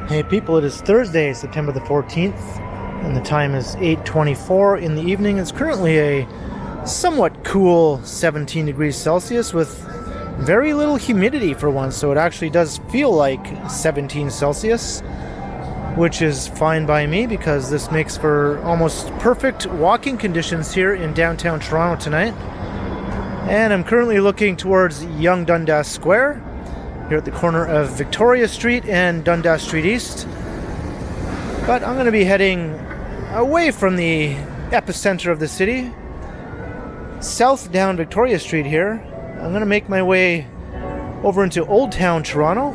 Hey people, it is Thursday, September the 14th, and the time is 8:24 in the evening. It's currently a somewhat cool 17 degrees Celsius with very little humidity for once, so it actually does feel like 17 Celsius, which is fine by me because this makes for almost perfect walking conditions here in downtown Toronto tonight. And I'm currently looking towards Yonge Dundas Square, here at the corner of Victoria Street and Dundas Street East. But I'm going to be heading away from the epicenter of the city, south down Victoria Street here. I'm going to make my way over into Oldtown, Toronto,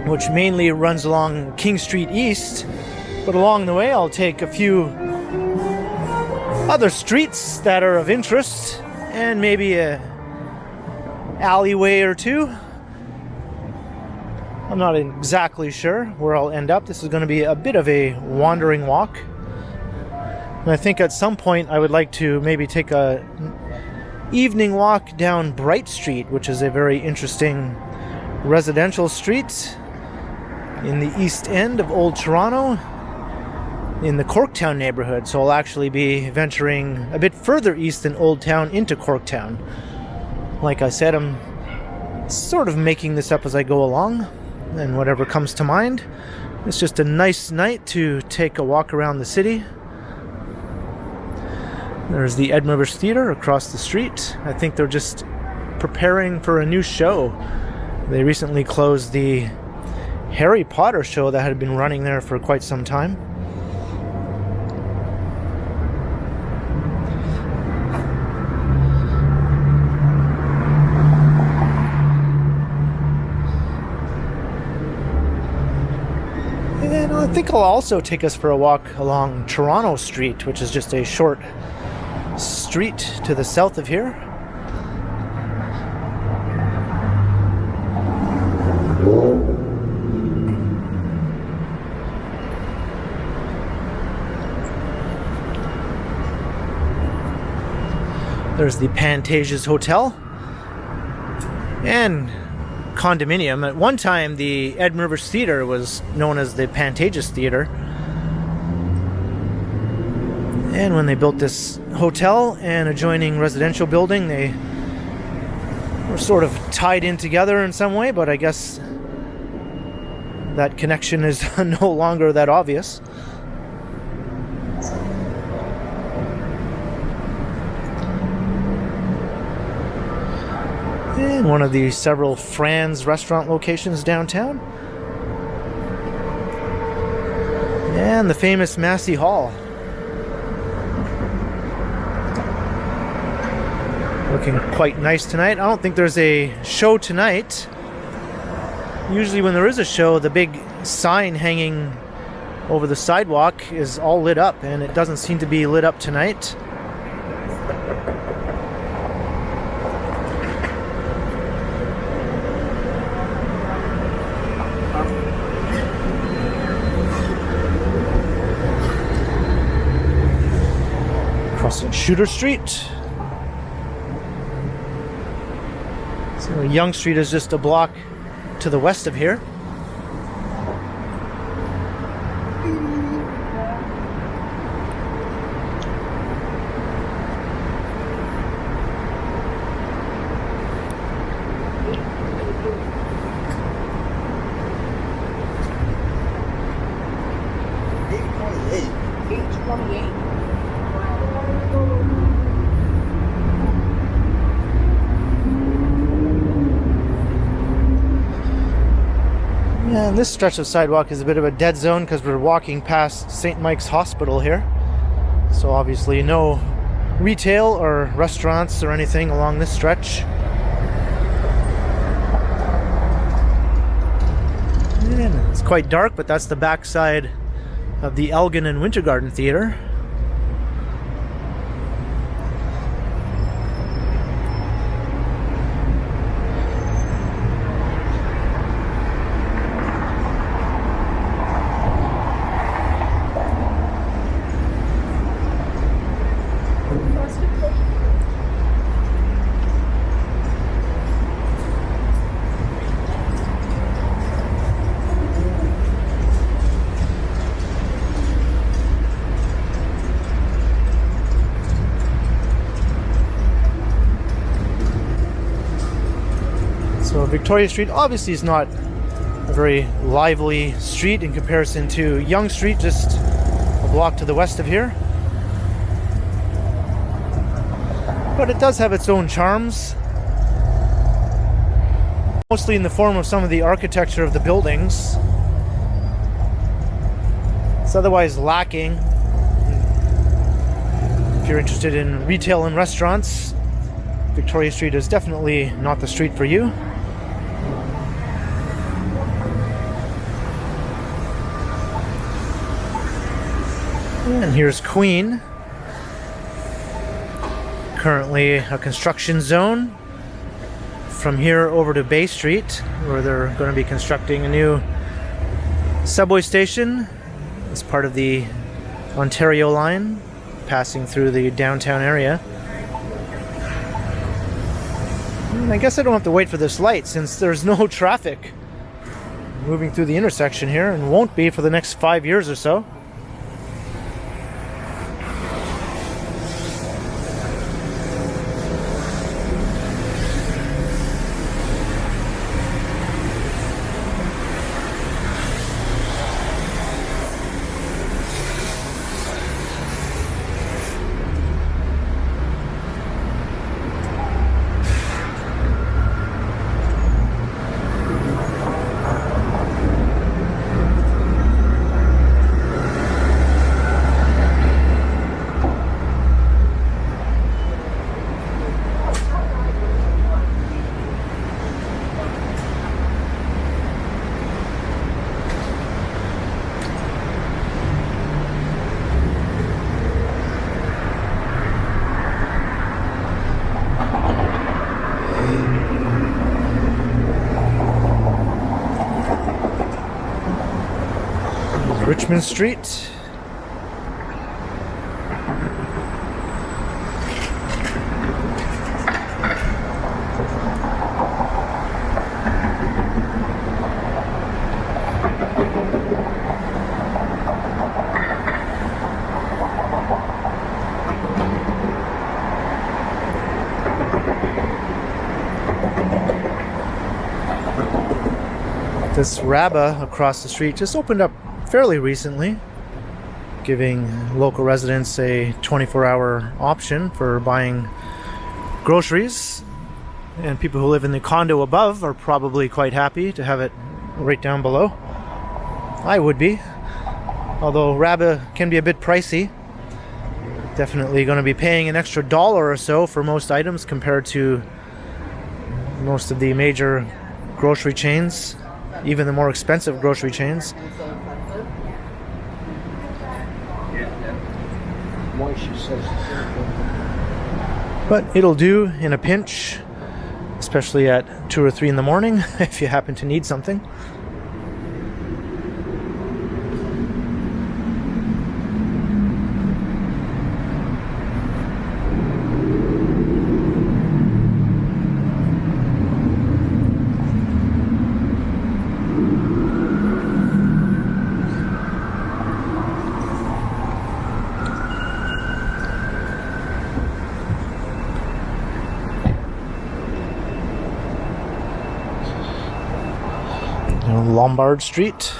which mainly runs along King Street East. But along the way, I'll take a few other streets that are of interest and maybe a alleyway or two. I'm not exactly sure where I'll end up. This is going to be a bit of a wandering walk. And I think at some point I would like to maybe take a evening walk down Bright Street, which is a very interesting residential street in the east end of Old Toronto, in the Corktown neighborhood. So I'll actually be venturing a bit further east than Old Town into Corktown. Like I said, I'm sort of making this up as I go along, and whatever comes to mind. It's just a nice night to take a walk around the city. There's the Ed Rivers Theatre across the street. I think they're just preparing for a new show. They recently closed the Harry Potter show that had been running there for quite some time. And I think I'll also take us for a walk along Toronto Street, which is just a short street to the south of here. There's the Pantages Hotel and condominium. At one time, the Ed Rivers Theatre was known as the Pantages Theatre. And when they built this hotel and adjoining residential building, they were sort of tied in together in some way, but I guess that connection is no longer that obvious. In one of the several Fran's restaurant locations downtown. And the famous Massey Hall. Looking quite nice tonight. I don't think there's a show tonight. Usually when there is a show, the big sign hanging over the sidewalk is all lit up, and it doesn't seem to be lit up tonight. Crossing Shooter Street. So Yonge Street is just a block to the west of here. And this stretch of sidewalk is a bit of a dead zone because we're walking past St. Mike's Hospital here. So obviously no retail or restaurants or anything along this stretch. And it's quite dark, but that's the backside of the Elgin and Winter Garden Theatre. So Victoria Street obviously is not a very lively street in comparison to Yonge Street, just a block to the west of here. But it does have its own charms, mostly in the form of some of the architecture of the buildings. It's otherwise lacking. If you're interested in retail and restaurants, Victoria Street is definitely not the street for you. And here's Queen. Currently a construction zone. From here over to Bay Street, where they're going to be constructing a new subway station as part of the Ontario line, passing through the downtown area. And I guess I don't have to wait for this light since there's no traffic moving through the intersection here, and won't be for the next 5 years or so. Richmond Street. This Rabba across the street just opened up fairly recently, giving local residents a 24-hour option for buying groceries, and people who live in the condo above are probably quite happy to have it right down below. I would be, although Rabba can be a bit pricey. Definitely going to be paying an extra $1 or so for most items compared to most of the major grocery chains, even the more expensive grocery chains. But it'll do in a pinch, especially at 2 or 3 in the morning if you happen to need something. Lombard Street.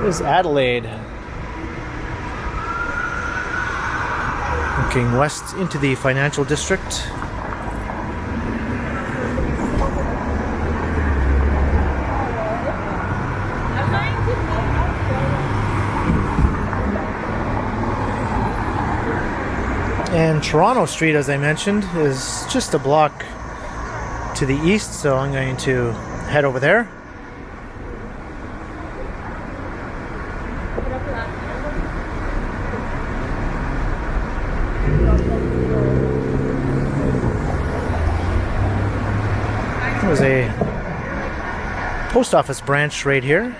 Is Adelaide. Looking west into the financial district. And Toronto Street, as I mentioned, is just a block to the east, so I'm going to head over there. There's a post office branch right here.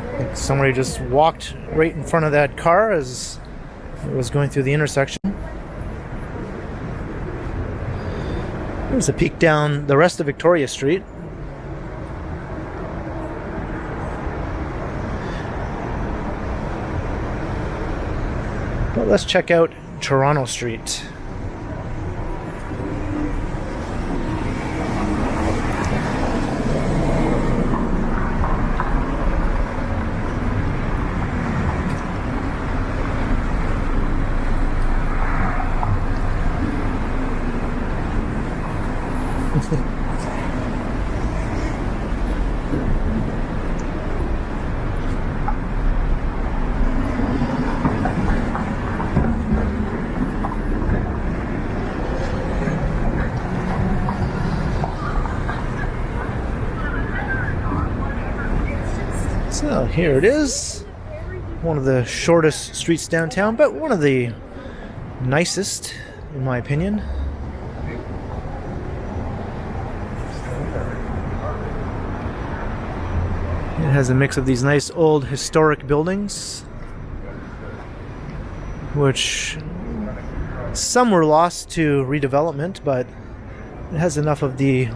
I think somebody just walked right in front of that car as it was going through the intersection. There's a peek down the rest of Victoria Street. Well, let's check out Toronto Street. So here it is, one of the shortest streets downtown, but one of the nicest, in my opinion. It has a mix of these nice old historic buildings, which some were lost to redevelopment, but it has enough of the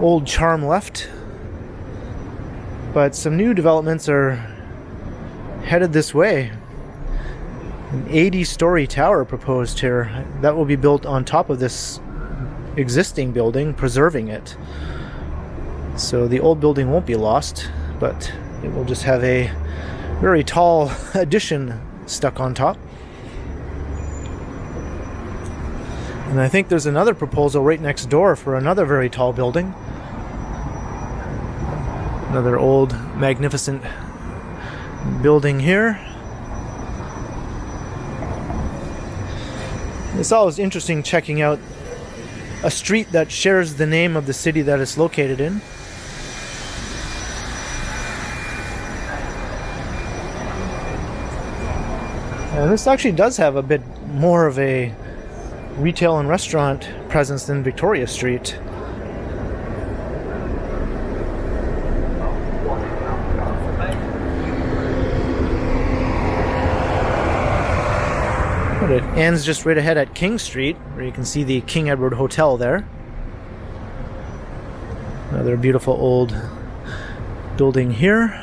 old charm left. But some new developments are headed this way. An 80-story tower proposed here that will be built on top of this existing building, preserving it. So the old building won't be lost, but it will just have a very tall addition stuck on top. And I think there's another proposal right next door for another very tall building. Another old, magnificent building here. It's always interesting checking out a street that shares the name of the city that it's located in. And this actually does have a bit more of a retail and restaurant presence than Victoria Street. But it ends just right ahead at King Street, where you can see the King Edward Hotel there. Another beautiful old building here.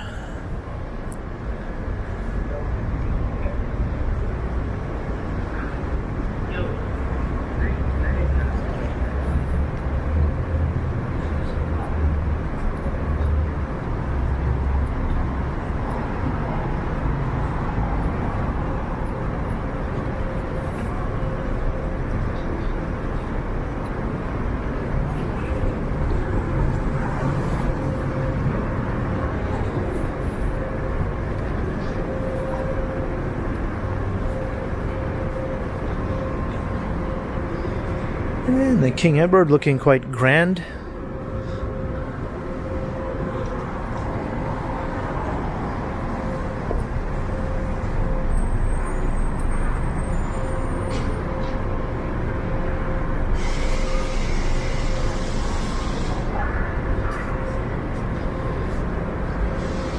And the King Edward looking quite grand.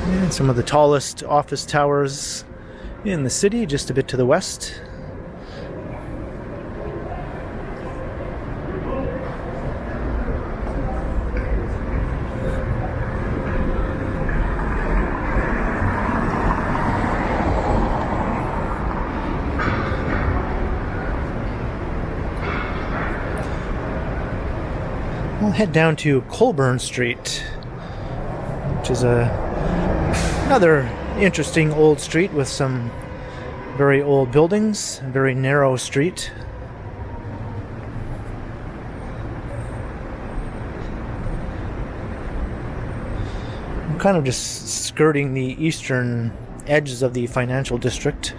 And some of the tallest office towers in the city, just a bit to the west. We'll head down to Colburn Street, which is another interesting old street with some very old buildings, a very narrow street. I'm kind of just skirting the eastern edges of the financial district.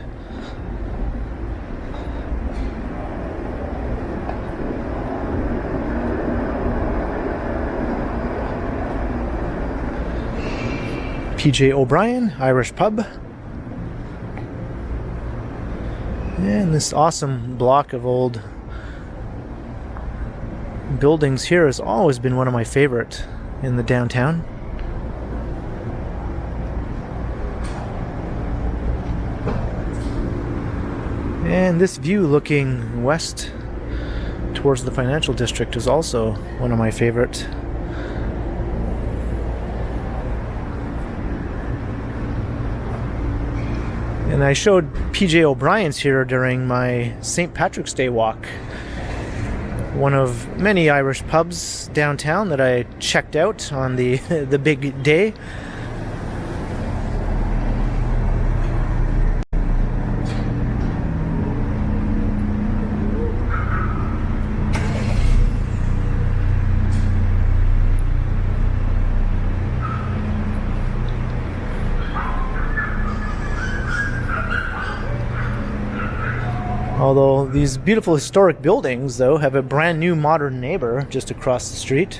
PJ O'Brien Irish pub. And this awesome block of old buildings here has always been one of my favorite in the downtown. And this view looking west towards the financial district is also one of my favorite. And I showed PJ O'Brien's here during my St. Patrick's Day walk. One of many Irish pubs downtown that I checked out on the the big day. Although these beautiful historic buildings, though, have a brand new modern neighbor just across the street.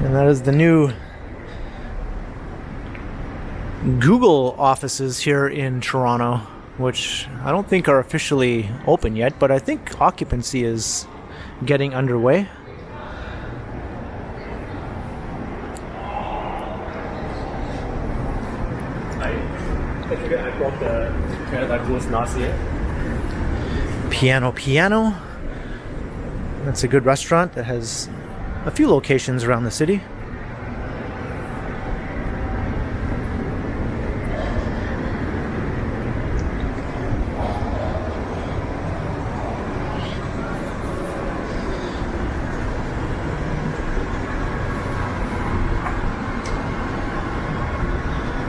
And that is the new Google offices here in Toronto, which I don't think are officially open yet, but I think occupancy is getting underway. I brought the Canada Goose Nazi. Piano. That's a good restaurant that has a few locations around the city.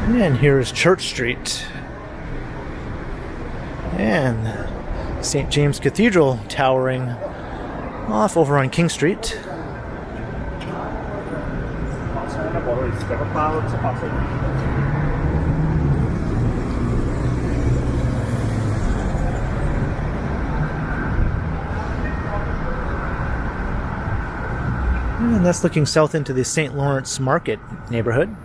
And here's Church Street. And St. James Cathedral towering off over on King Street. And that's looking south into the St. Lawrence Market neighborhood.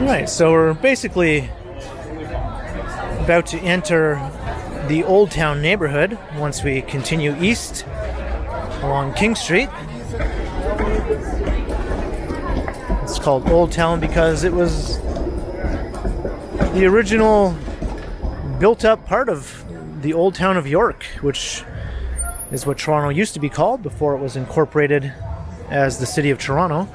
Right, so we're basically about to enter the Oldtown neighborhood once we continue east along King Street. It's called Oldtown because it was the original built-up part of the Old Town of York, which is what Toronto used to be called before it was incorporated as the City of Toronto.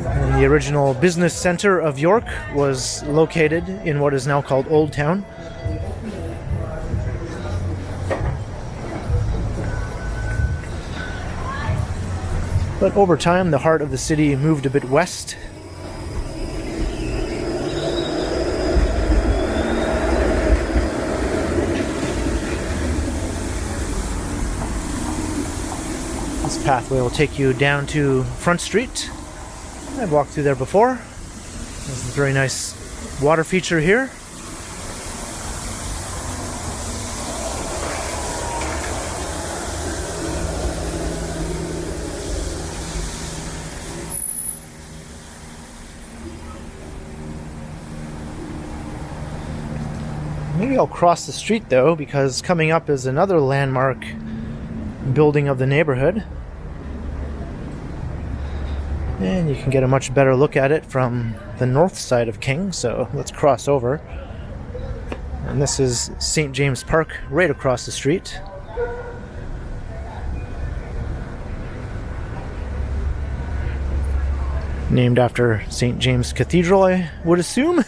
And the original business center of York was located in what is now called Oldtown. But over time, the heart of the city moved a bit west. This pathway will take you down to Front Street. I've walked through there before. There's a very nice water feature here. Maybe I'll cross the street though, because coming up is another landmark building of the neighborhood. And you can get a much better look at it from the north side of King, so let's cross over. And this is St. James Park right across the street. Named after St. James Cathedral, I would assume.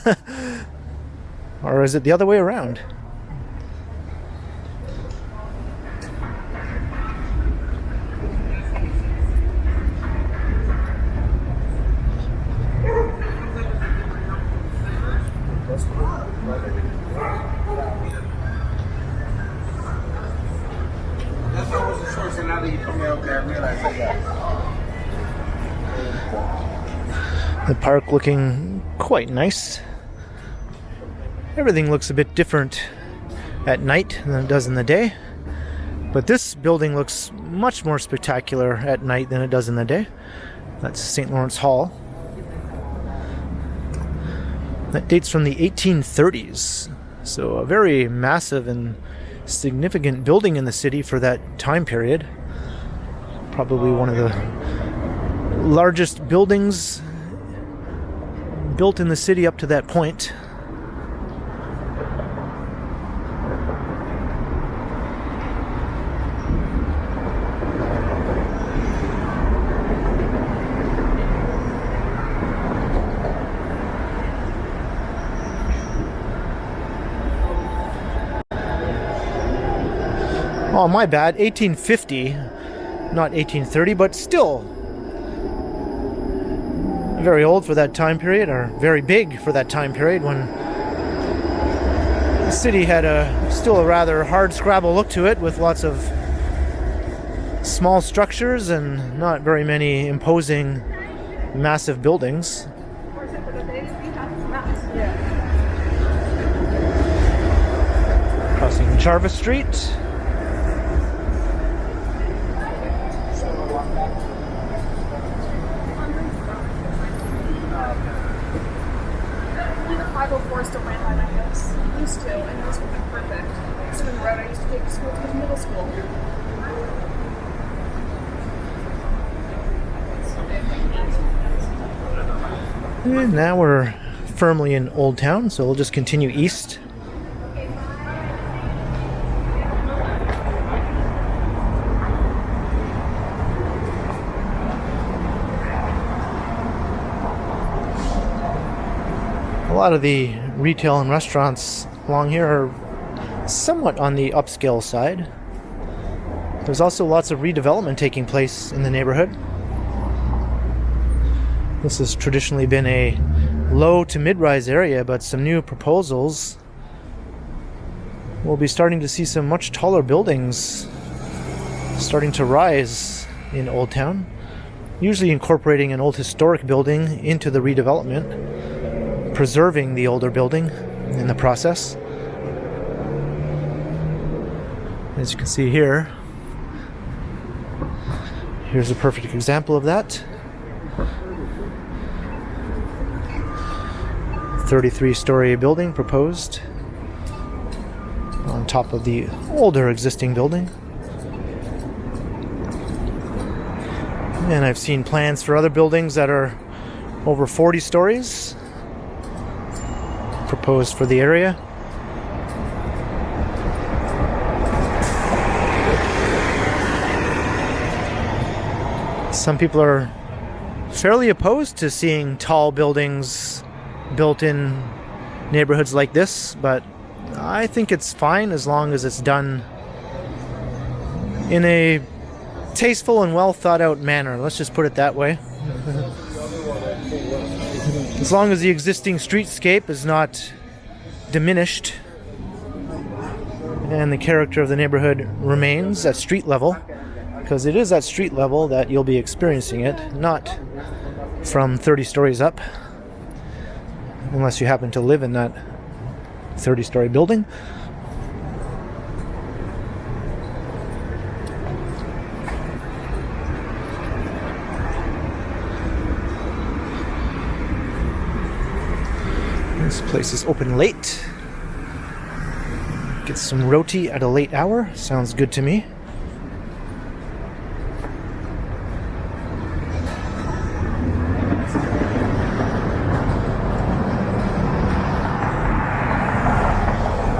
Or is it the other way around? The park looking quite nice. Everything looks a bit different at night than it does in the day. But this building looks much more spectacular at night than it does in the day. That's St. Lawrence Hall. That dates from the 1830s. So a very massive and significant building in the city for that time period. Probably one of the largest buildings built in the city up to that point. Oh, my bad. 1850, not 1830, but still very old for that time period, or very big for that time period when the city had still a rather hard scrabble look to it, with lots of small structures and not very many imposing massive buildings. Crossing Jarvis Street. Still ran by my house. Used to, and it was perfect. So in the road I used to take to school to middle school. And now we're firmly in Oldtown, so we'll just continue east. A lot of the retail and restaurants along here are somewhat on the upscale side. There's also lots of redevelopment taking place in the neighborhood. This has traditionally been a low to mid-rise area, but some new proposals. We'll be starting to see some much taller buildings starting to rise in Oldtown, usually incorporating an old historic building into the redevelopment, preserving the older building in the process. As you can see here, here's a perfect example of that. 33-story building proposed on top of the older existing building. And I've seen plans for other buildings that are over 40 stories proposed for the area. Some people are fairly opposed to seeing tall buildings built in neighborhoods like this, but I think it's fine as long as it's done in a tasteful and well thought out manner. Let's just put it that way. As long as the existing streetscape is not diminished and the character of the neighborhood remains at street level, because it is at street level that you'll be experiencing it, not from 30 stories up, unless you happen to live in that 30-story building. This place is open late. Get some roti at a late hour. Sounds good to me.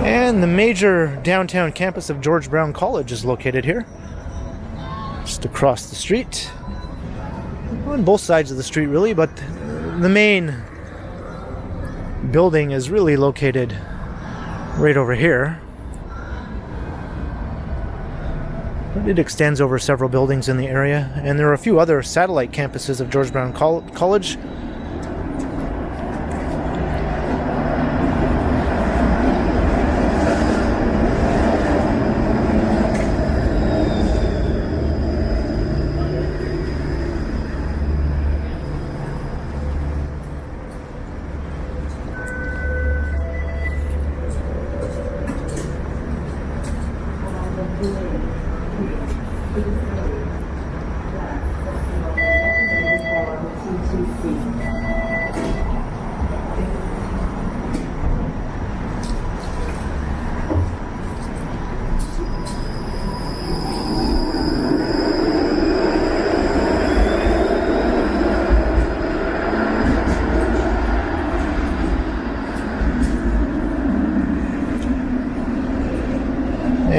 And the major downtown campus of George Brown College is located here, just across the street. On both sides of the street, really, but the main building is really located right over here. But it extends over several buildings in the area, and there are a few other satellite campuses of George Brown College.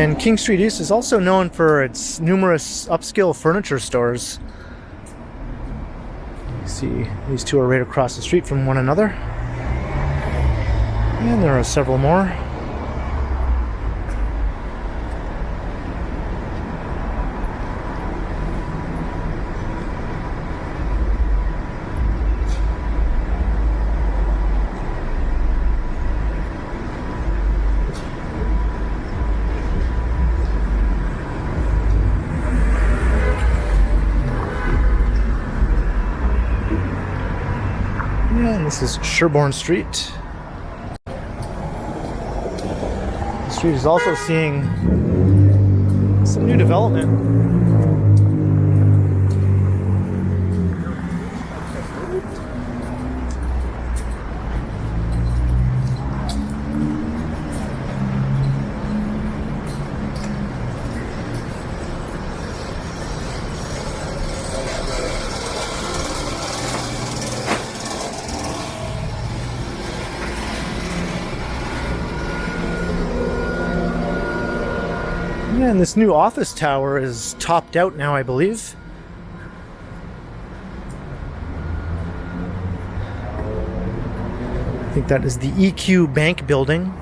And King Street East is also known for its numerous upscale furniture stores. You see, these two are right across the street from one another. And there are several more. And this is Sherbourne Street. The street is also seeing some new development. Yeah, and this new office tower is topped out now, I believe. I think that is the EQ Bank building.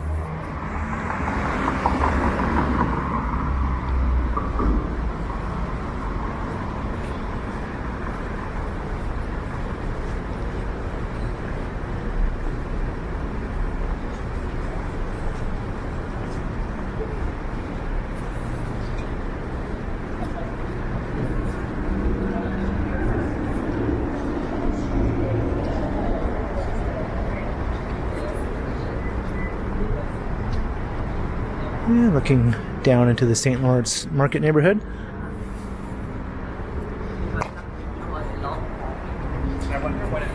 Yeah, looking down into the St. Lawrence Market neighborhood. I wonder what it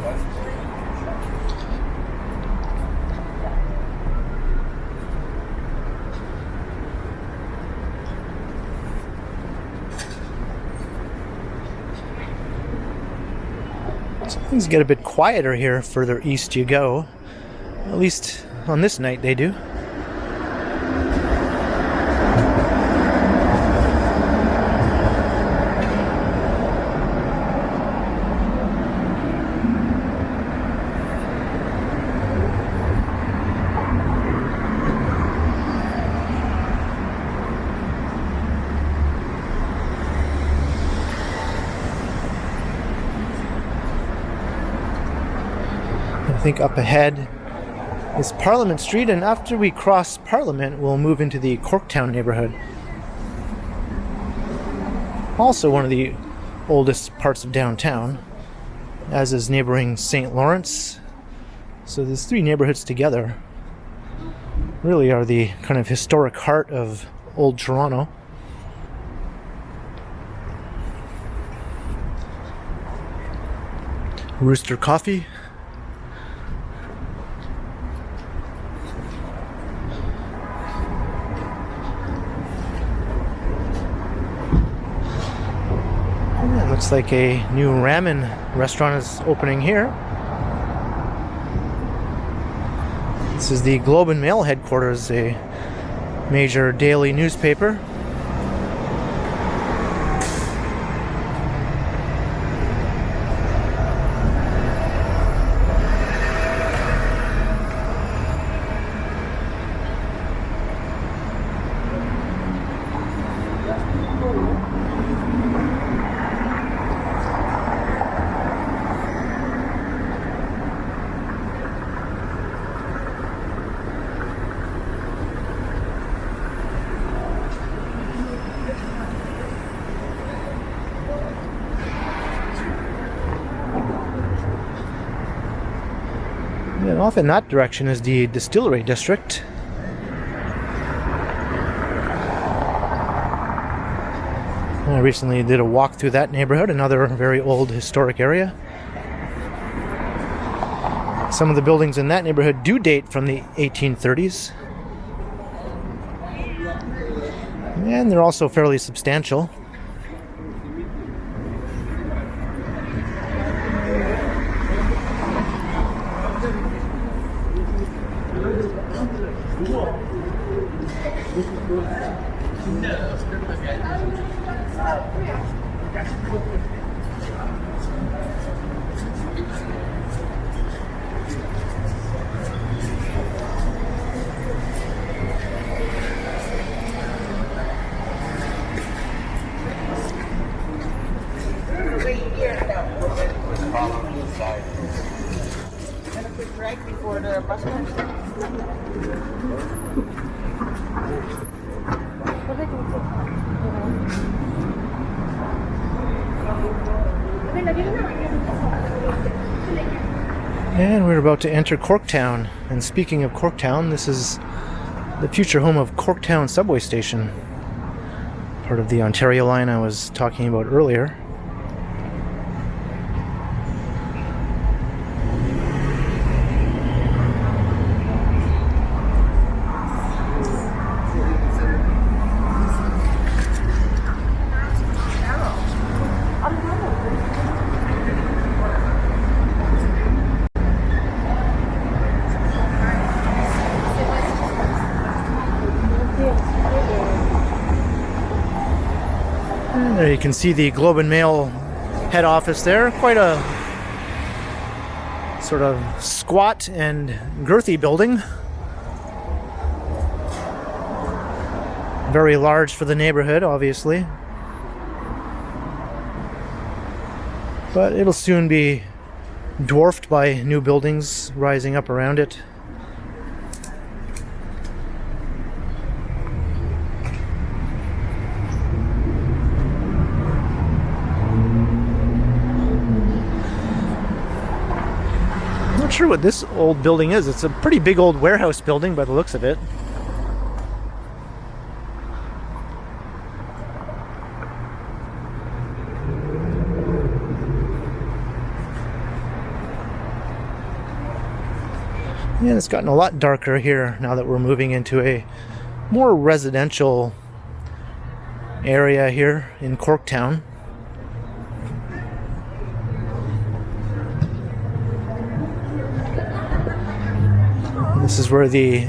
was. So things get a bit quieter here further east you go. At least on this night they do. I think up ahead is Parliament Street, and after we cross Parliament, we'll move into the Corktown neighborhood. Also one of the oldest parts of downtown, as is neighboring St. Lawrence. So these three neighborhoods together really are the kind of historic heart of old Toronto. Rooster Coffee. Looks like a new ramen restaurant is opening here. This is the Globe and Mail headquarters, a major daily newspaper. And off in that direction is the Distillery District. I recently did a walk through that neighborhood, another very old historic area. Some of the buildings in that neighborhood do date from the 1830s. And they're also fairly substantial. right before the bus comes. And we're about to enter Corktown. And speaking of Corktown, this is the future home of Corktown subway station, part of the Ontario line I was talking about earlier. And there you can see the Globe and Mail head office there. Quite a sort of squat and girthy building. Very large for the neighborhood, obviously. But it'll soon be dwarfed by new buildings rising up around it. Not sure what this old building is. It's a pretty big old warehouse building by the looks of it. Yeah, it's gotten a lot darker here now that we're moving into a more residential area here in Corktown. This is where the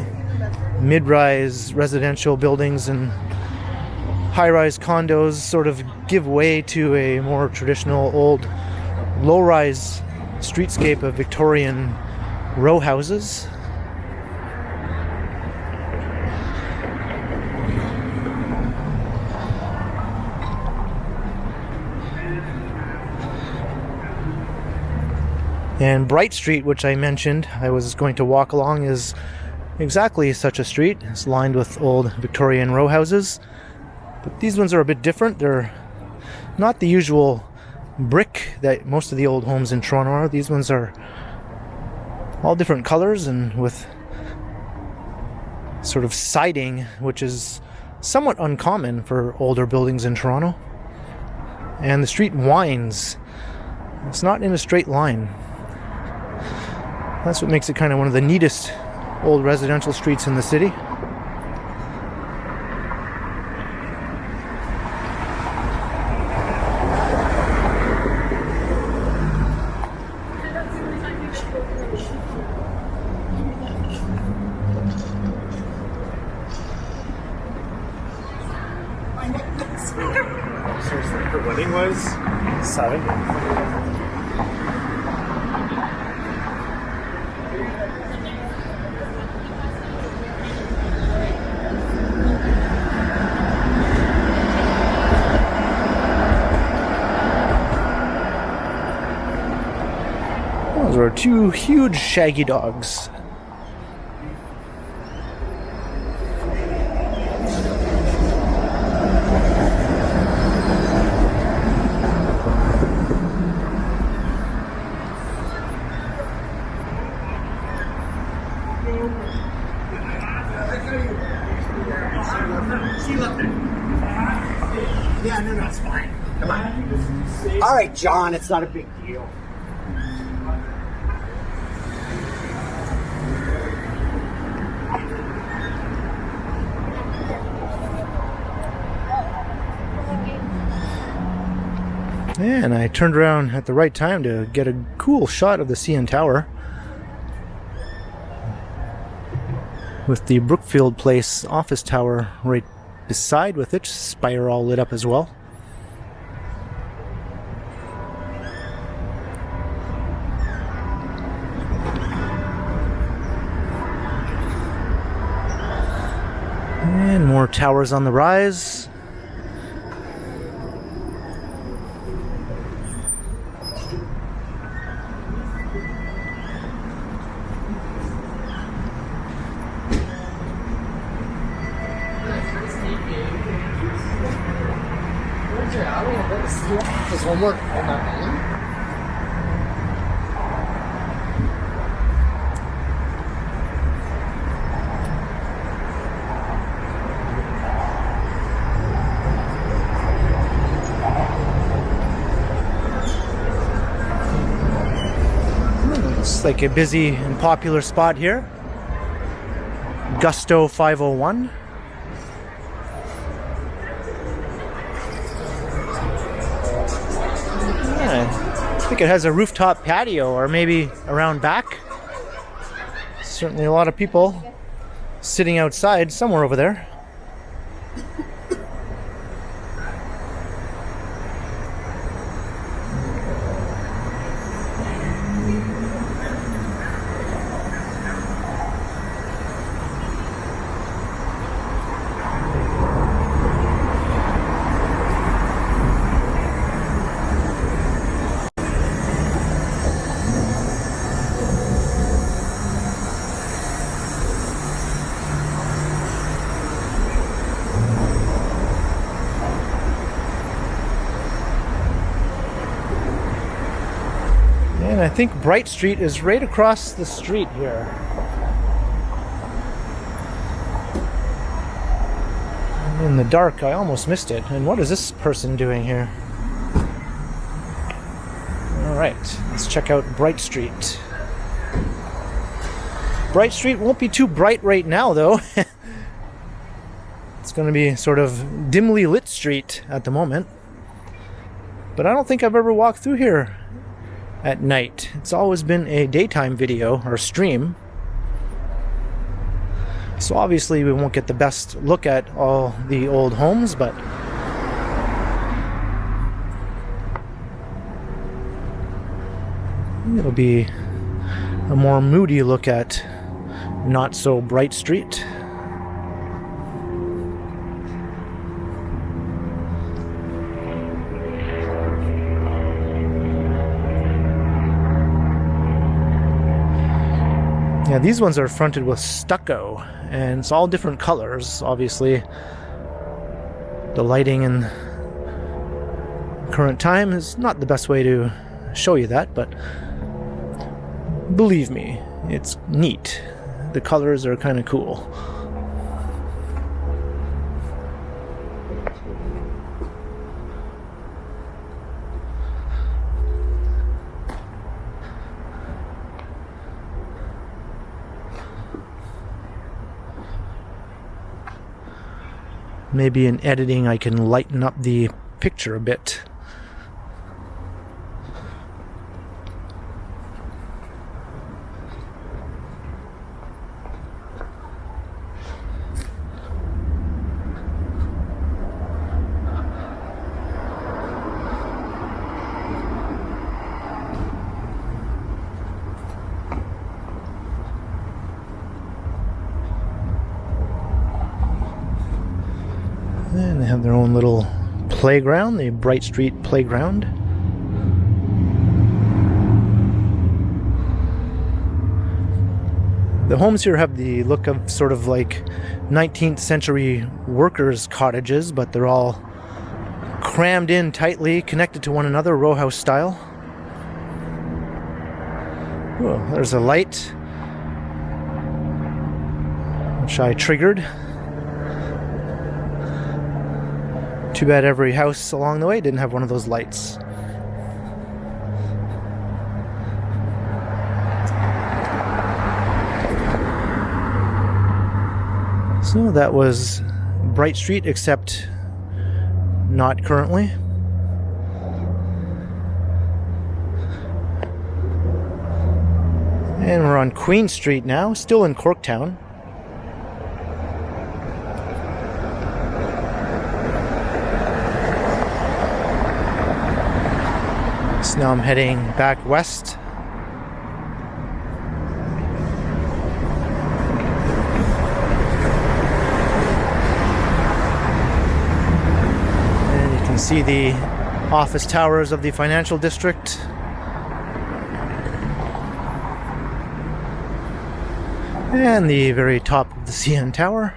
mid-rise residential buildings and high-rise condos sort of give way to a more traditional old low-rise streetscape of Victorian row houses. And Bright Street, which I mentioned I was going to walk along, is exactly such a street. It's lined with old Victorian row houses. But these ones are a bit different. They're not the usual brick that most of the old homes in Toronto are. These ones are all different colors and with sort of siding, which is somewhat uncommon for older buildings in Toronto. And the street winds. It's not in a straight line. That's what makes it kind of one of the neatest old residential streets in the city. Her wedding was 7. Those are two huge shaggy dogs. Yeah, no, it's fine. Come on. All right, John, it's not a big deal. Yeah, and I turned around at the right time to get a cool shot of the CN Tower with the Brookfield Place office tower right beside with its spire all lit up as well. And more towers on the rise. more on that name. It's like a busy and popular spot here. Gusto 501. Yeah, I think it has a rooftop patio, or maybe around back. Certainly a lot of people sitting outside somewhere over there. And I think Bright Street is right across the street here. In the dark, I almost missed it. And what is this person doing here? Alright, let's check out Bright Street. Bright Street won't be too bright right now, though. It's going to be sort of dimly lit street at the moment. But I don't think I've ever walked through here at night. It's always been a daytime video or stream. So obviously we won't get the best look at all the old homes, but it'll be a more moody look at not so bright street. Yeah, these ones are fronted with stucco, and it's all different colors, obviously. The lighting in current time is not the best way to show you that, but believe me, it's neat. The colors are kind of cool. Maybe in editing I can lighten up the picture a bit. And they have their own little playground, the Bright Street Playground. The homes here have the look of sort of like 19th century workers' cottages, but they're all crammed in tightly, connected to one another, row house style. Oh, there's a light, which I triggered. Too bad every house along the way didn't have one of those lights. So that was Bright Street, except not currently. And we're on Queen Street now, still in Corktown. So now I'm heading back west. And you can see the office towers of the financial district. And the very top of the CN Tower.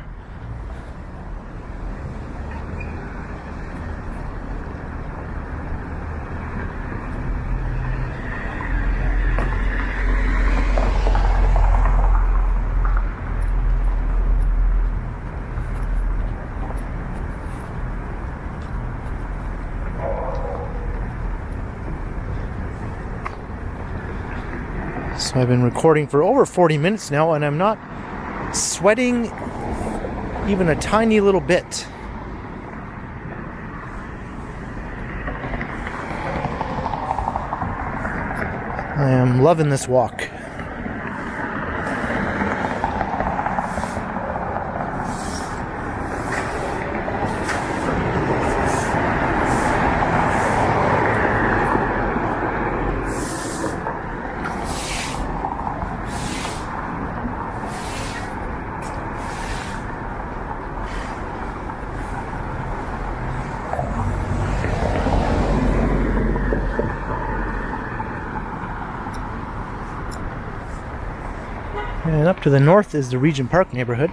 So I've been recording for over 40 minutes now, and I'm not sweating even a tiny little bit. I am loving this walk. And up to the north is the Regent Park neighborhood.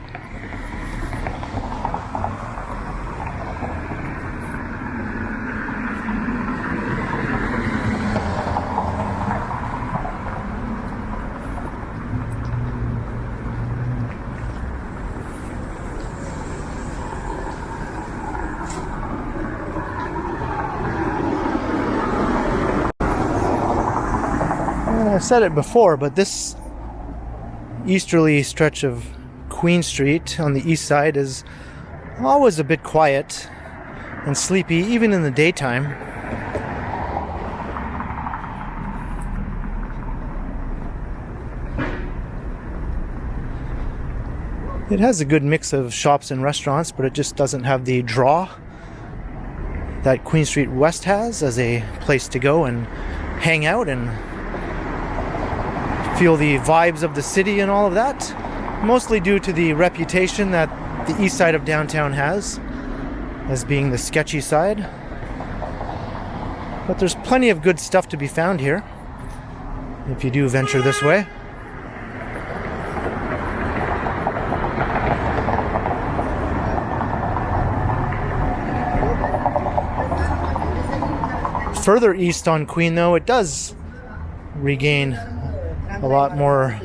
And I've said it before, but this easterly stretch of Queen Street on the east side is always a bit quiet and sleepy, even in the daytime. It has a good mix of shops and restaurants, but it just doesn't have the draw that Queen Street West has as a place to go and hang out and feel the vibes of the city and all of that, mostly due to the reputation that the east side of downtown has as being the sketchy side. But there's plenty of good stuff to be found here if you do venture this way. Further east on Queen, though, it does regain a lot more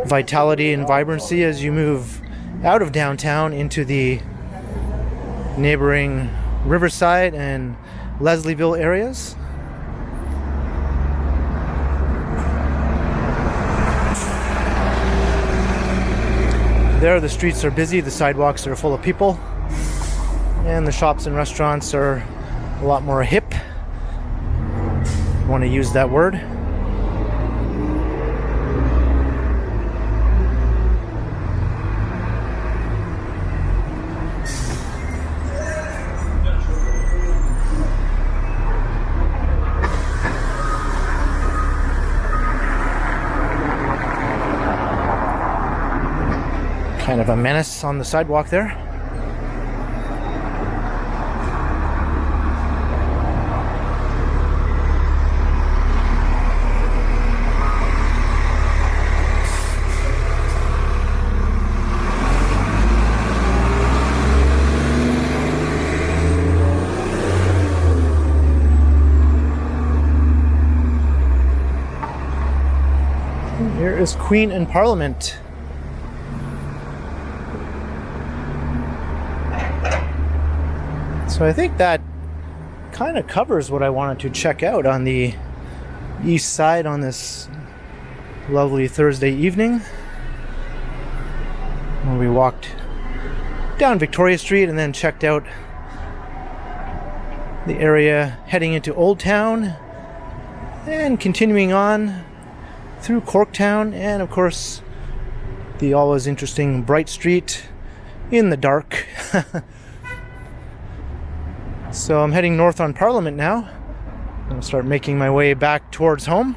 vitality and vibrancy as you move out of downtown into the neighboring Riverside and Leslieville areas. There the streets are busy, the sidewalks are full of people, and the shops and restaurants are a lot more hip. I want to use that word. Kind of a menace on the sidewalk there. Here is Queen and Parliament. So I think that kind of covers what I wanted to check out on the east side on this lovely Thursday evening. When we walked down Victoria Street and then checked out the area heading into Oldtown and continuing on through Corktown and of course the always interesting Bright Street in the dark. So I'm heading north on Parliament now. I'm going to start making my way back towards home.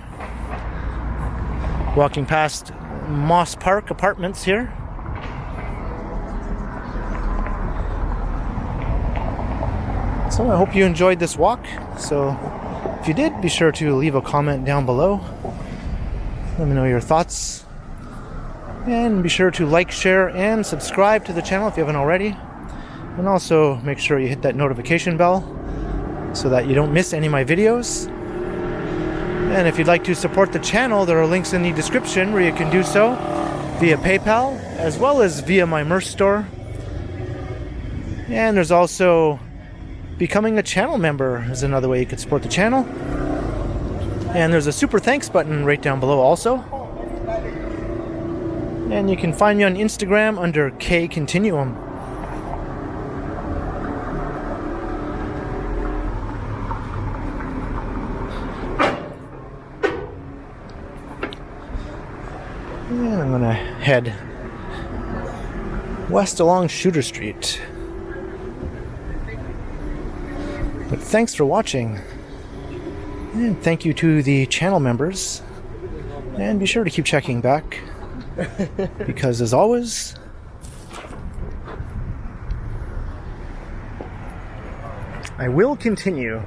Walking past Moss Park Apartments here. So I hope you enjoyed this walk. So if you did, be sure to leave a comment down below. Let me know your thoughts. And be sure to like, share, and subscribe to the channel if you haven't already. And also make sure you hit that notification bell so that you don't miss any of my videos. And if you'd like to support the channel, there are links in the description where you can do so via PayPal as well as via my merch store. And there's also becoming a channel member is another way you could support the channel. And there's a super thanks button right down below also. And you can find me on Instagram under K Continuum. And I'm gonna head west along Shooter Street. But thanks for watching. And thank you to the channel members. And be sure to keep checking back. Because as always, I will continue.